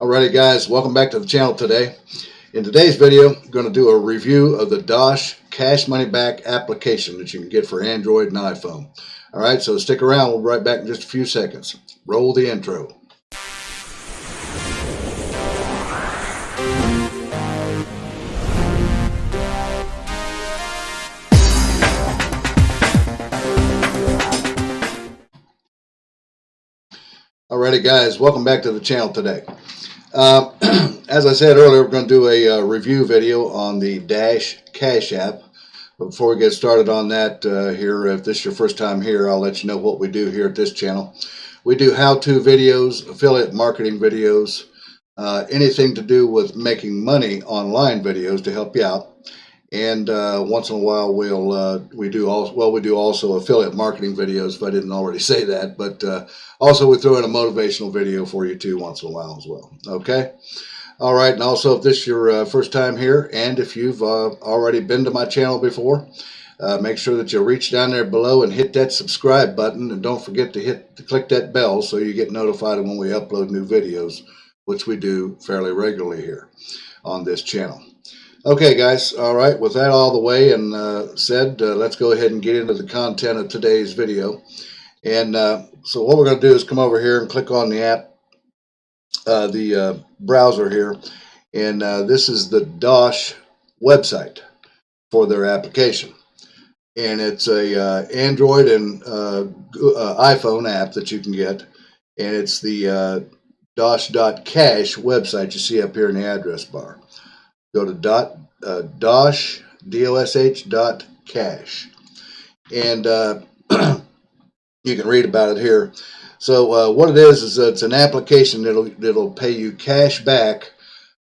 Alrighty guys, welcome back to the channel today. In today's video, I'm going to do a review of the Dosh Cash Money Back application that you can get for Android and iPhone. Alright, so stick around, we'll be right back in just a few seconds. Roll the intro. Alrighty guys, welcome back to the channel today. As I said earlier, we're going to do a review video on the Dash Cash app. But before we get started on that here, if this is your first time here, I'll let you know what we do here at this channel. We do how-to videos, affiliate marketing videos, anything to do with making money online videos to help you out. And once in a while we do also affiliate marketing videos, if I didn't already say that, but also we throw in a motivational video for you too once in a while as well. Okay. All right. And also, if this is your first time here, and if you've already been to my channel before, make sure that you reach down there below and hit that subscribe button, and don't forget to click that bell so you get notified when we upload new videos, which we do fairly regularly here on this channel. Okay guys, all right, with that all the way and said, let's go ahead and get into the content of today's video. And so what we're going to do is come over here and click on the app, the browser here, and this is the Dosh website for their application. And it's a Android and iPhone app that you can get, and it's the Dosh.cash website you see up here in the address bar. Go to Dosh, DOSH.cash, and you can read about it here. So what it is it's an application that'll pay you cash back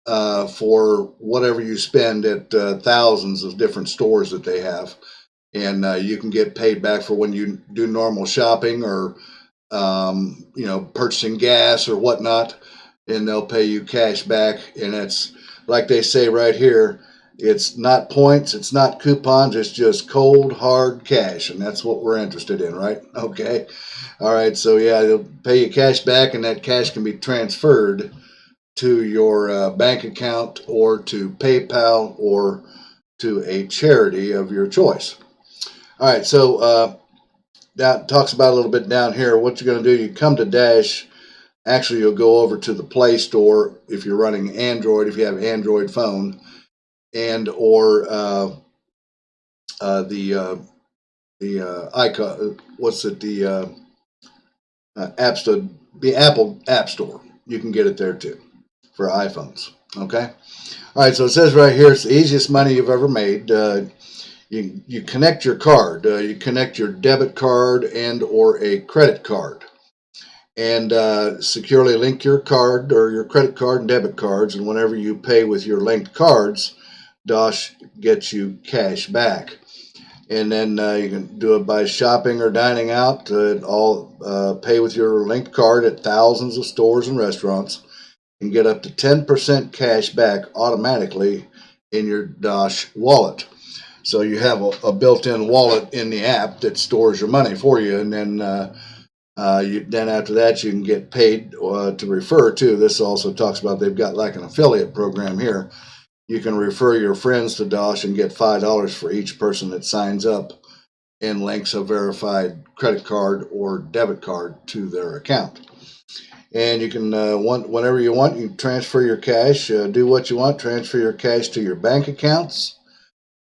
for whatever you spend at thousands of different stores that they have, and you can get paid back for when you do normal shopping or purchasing gas or whatnot, and they'll pay you cash back. And it's like they say right here, it's not points, it's not coupons, it's just cold, hard cash, and that's what we're interested in, right? Okay. All right, so yeah, they'll pay you cash back, and that cash can be transferred to your bank account or to PayPal or to a charity of your choice. All right, so that talks about a little bit down here. What you're going to do, you come to Dash. Actually, you'll go over to the Play Store if you're running Android, if you have an Android phone, and or the icon. What's it? The App Store, the Apple App Store. You can get it there too for iPhones. Okay. All right. So it says right here, it's the easiest money you've ever made. You connect your card. You connect your debit card and or a credit card, and securely link your card or your credit card and debit cards, and whenever you pay with your linked cards, Dosh gets you cash back. And then you can do it by shopping or dining out. All pay with your linked card at thousands of stores and restaurants, and get up to 10% cash back automatically in your Dosh wallet. So you have a built-in wallet in the app that stores your money for you, and then then after that you can get paid to refer to. This also talks about they've got like an affiliate program here. You can refer your friends to Dosh and get $5 for each person that signs up and links a verified credit card or debit card to their account. And you can, whenever you want, you can transfer your cash, do what you want, transfer your cash to your bank accounts,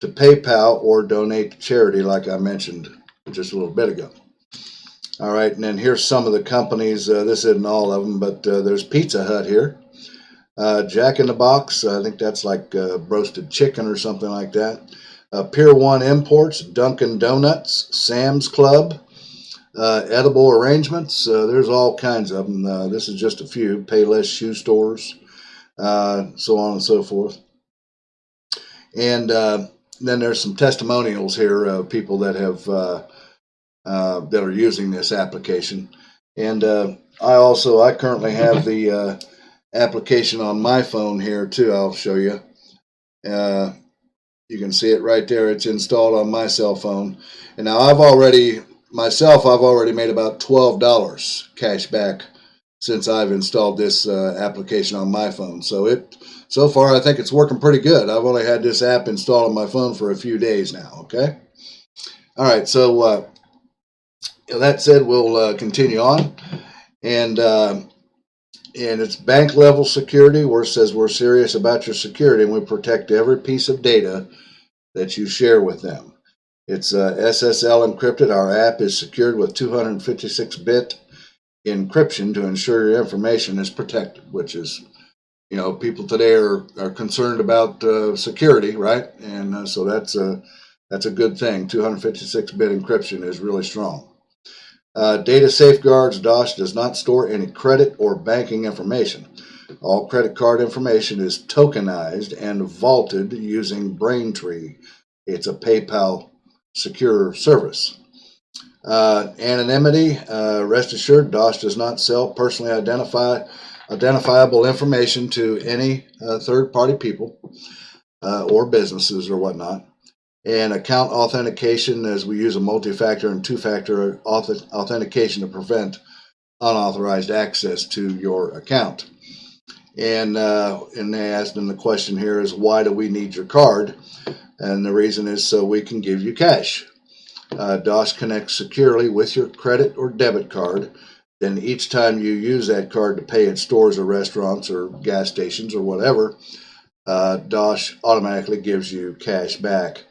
to PayPal, or donate to charity like I mentioned just a little bit ago. All right, and then here's some of the companies. This isn't all of them, but there's Pizza Hut here. Jack in the Box, I think that's like roasted chicken or something like that. Pier 1 Imports, Dunkin' Donuts, Sam's Club, Edible Arrangements. There's all kinds of them. This is just a few. Payless Shoe Stores, so on and so forth. And then there's some testimonials here of people that have that are using this application. And I currently have the application on my phone here too. I'll show you. You can see it right there. It's installed on my cell phone. And now I've already made about $12 cash back since I've installed this application on my phone. So far, I think it's working pretty good. I've only had this app installed on my phone for a few days now. Okay. All right. So that said, we'll continue on, and it's bank level security, where it says we're serious about your security and we protect every piece of data that you share with them. It's SSL encrypted. Our app is secured with 256-bit encryption to ensure your information is protected, which is, people today are concerned about security, right? And so that's a good thing. 256-bit encryption is really strong. Data safeguards. Dosh does not store any credit or banking information. All credit card information is tokenized and vaulted using Braintree. It's a PayPal secure service. Anonymity. Rest assured, Dosh does not sell personally identifiable information to any third-party people or businesses or whatnot. And account authentication, as we use a multi-factor and two-factor authentication to prevent unauthorized access to your account. And they asked them, the question here is, why do we need your card? And the reason is so we can give you cash. Dosh connects securely with your credit or debit card. Then each time you use that card to pay at stores or restaurants or gas stations or whatever, Dosh automatically gives you cash back.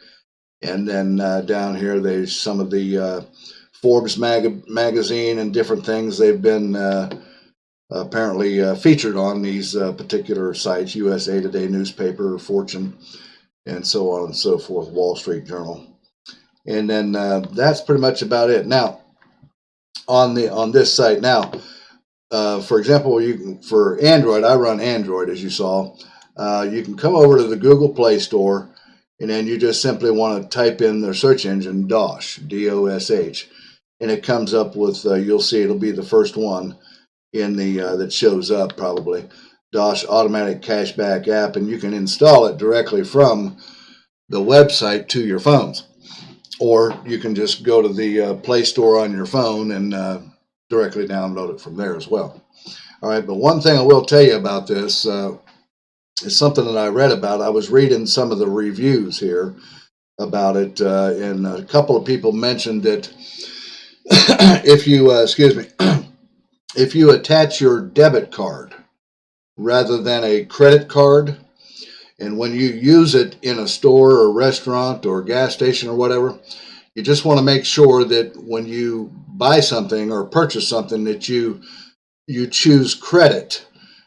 And then down here, there's some of the Forbes magazine and different things they've been apparently featured on these particular sites, USA Today newspaper, Fortune, and so on and so forth, Wall Street Journal. And then that's pretty much about it. Now, on this site, now, for example, for Android, I run Android, as you saw. You can come over to the Google Play Store, and then you just simply want to type in their search engine, Dosh, D-O-S-H, and it comes up with, you'll see it'll be the first one in the that shows up probably, Dosh Automatic Cashback app, and you can install it directly from the website to your phones. Or you can just go to the Play Store on your phone and directly download it from there as well. All right, but one thing I will tell you about this is something that I read about. I was reading some of the reviews here about it, and a couple of people mentioned that if you, if you attach your debit card rather than a credit card, and when you use it in a store or restaurant or gas station or whatever, you just want to make sure that when you buy something or purchase something that you choose credit.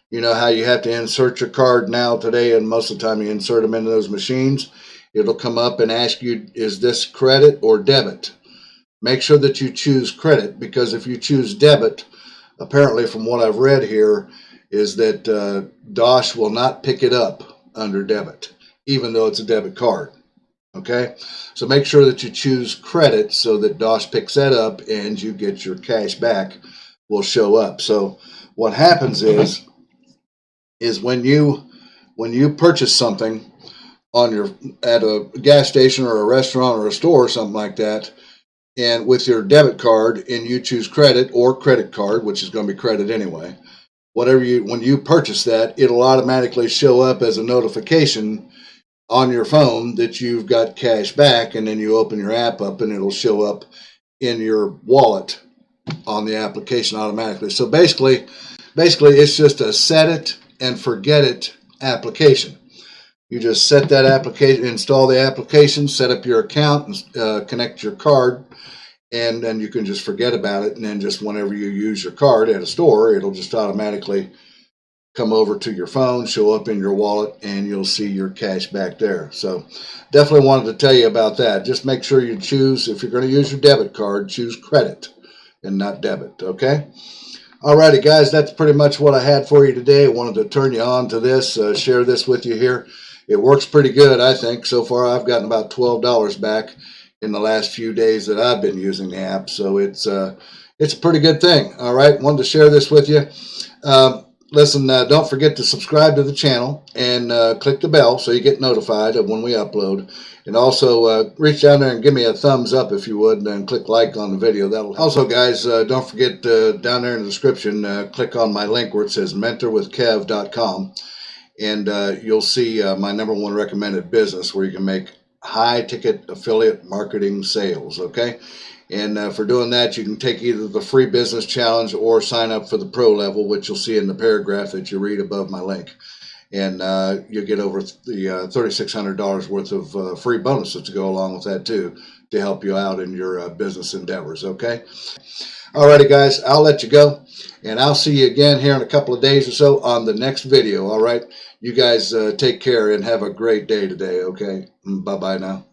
You know how you have to insert your card now today, and most of the time you insert them into those machines. It'll come up and ask you, is this credit or debit? Make sure that you choose credit, because if you choose debit, apparently from what I've read here, is that Dosh will not pick it up under debit, even though it's a debit card. Okay, so make sure that you choose credit so that Dosh picks that up and you get your cash back will show up. So what happens is when you purchase something at a gas station or a restaurant or a store or something like that, and with your debit card, and you choose credit or credit card, which is going to be credit anyway, when you purchase that, it'll automatically show up as a notification on your phone that you've got cash back, and then you open your app up and it'll show up in your wallet on the application automatically. So basically it's just a set it and forget it application. You just set that application, install the application, set up your account, and connect your card, and then you can just forget about it. And then just whenever you use your card at a store, it'll just automatically come over to your phone, show up in your wallet, and you'll see your cash back there. So definitely wanted to tell you about that. Just make sure you choose, if you're going to use your debit card, choose credit and not debit, okay? Alrighty, guys, that's pretty much what I had for you today. I wanted to turn you on to this, share this with you here. It works pretty good, I think. So far, I've gotten about $12 back in the last few days that I've been using the app. So it's a pretty good thing. All right, wanted to share this with you. listen, don't forget to subscribe to the channel and click the bell so you get notified of when we upload. And also reach down there and give me a thumbs up if you would, and click like on the video. That'll help. Also, guys, don't forget down there in the description, click on my link where it says mentorwithkev.com, and you'll see my #1 recommended business where you can make high ticket affiliate marketing sales. Okay. And for doing that, you can take either the free business challenge or sign up for the pro level, which you'll see in the paragraph that you read above my link. And you'll get over the $3,600 worth of free bonuses to go along with that too, to help you out in your business endeavors. Okay. Alrighty, guys, I'll let you go, and I'll see you again here in a couple of days or so on the next video. All right. You guys take care and have a great day today. Okay. Bye-bye now.